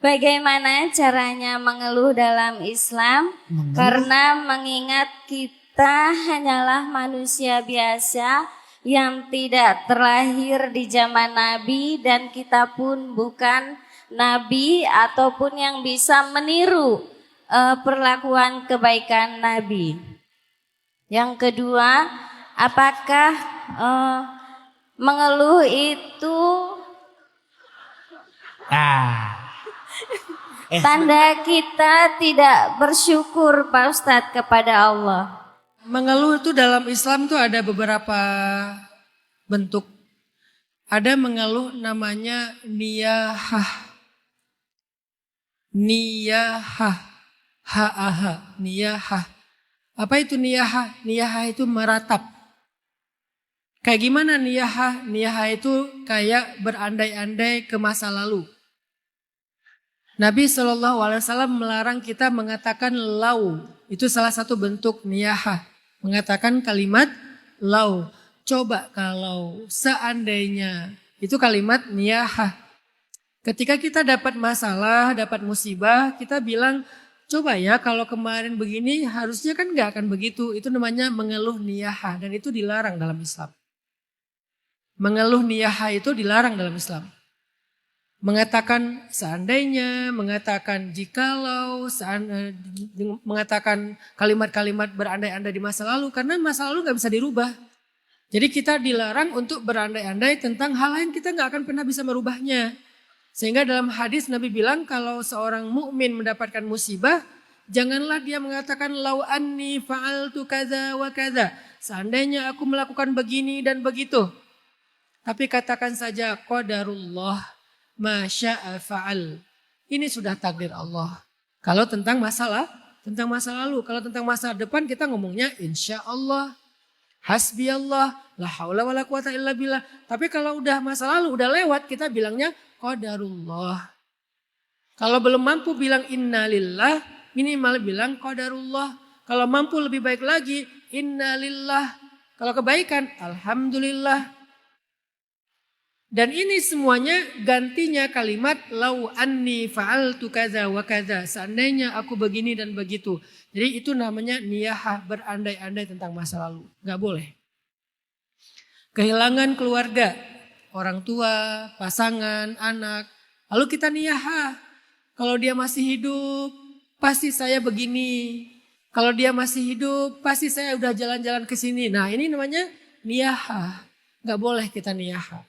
Bagaimana caranya mengeluh dalam Islam? Karena mengingat kita hanyalah manusia biasa yang tidak terlahir di zaman Nabi dan kita pun bukan Nabi ataupun yang bisa meniru perlakuan kebaikan Nabi. Yang kedua, apakah mengeluh itu tanda kita tidak bersyukur Pak Ustadz kepada Allah? Mengeluh itu dalam Islam tuh ada beberapa bentuk. Ada mengeluh namanya niyahah. Niyahah. Ha-aha. Niyahah. Apa itu niyahah? Niyahah itu meratap. Kayak gimana niyahah? Niyahah itu kayak berandai-andai ke masa lalu. Nabi SAW melarang kita mengatakan lau. Itu salah satu bentuk niyahah. Mengatakan kalimat lau. Coba kalau seandainya. Itu kalimat niyahah. Ketika kita dapat masalah, dapat musibah, kita bilang coba ya kalau kemarin begini harusnya kan gak akan begitu. Itu namanya mengeluh niyahah. Dan itu dilarang dalam Islam. Mengeluh niyahah itu dilarang dalam Islam. Mengatakan seandainya, mengatakan jikalau, mengatakan kalimat-kalimat berandai-andai di masa lalu. Karena masa lalu gak bisa dirubah. Jadi kita dilarang untuk berandai-andai tentang hal yang kita gak akan pernah bisa merubahnya. Sehingga dalam hadis Nabi bilang kalau seorang mukmin mendapatkan musibah, janganlah dia mengatakan lau anni fa'altu kaza wa kaza. Seandainya aku melakukan begini dan begitu. Tapi katakan saja qadarullah. Masya'a fa'al. Ini sudah takdir Allah. Kalau tentang masa lalu. Kalau tentang masa depan kita ngomongnya insya Allah. Hasbi Allah. La haula wa la quwata illa billah. Tapi kalau udah masa lalu, udah lewat, kita bilangnya qadarullah. Kalau belum mampu bilang innalillah, minimal bilang qadarullah. Kalau mampu lebih baik lagi, innalillah. Kalau kebaikan, alhamdulillah. Dan ini semuanya gantinya kalimat lau anni fa'altu kaza wa kaza. Seandainya aku begini dan begitu. Jadi itu namanya niyahah, berandai-andai tentang masa lalu. Gak boleh. Kehilangan keluarga, orang tua, pasangan, anak. Lalu kita niyahah. Kalau dia masih hidup, pasti saya begini. Kalau dia masih hidup, pasti saya udah jalan-jalan ke sini. Nah ini namanya niyahah. Gak boleh kita niyahah.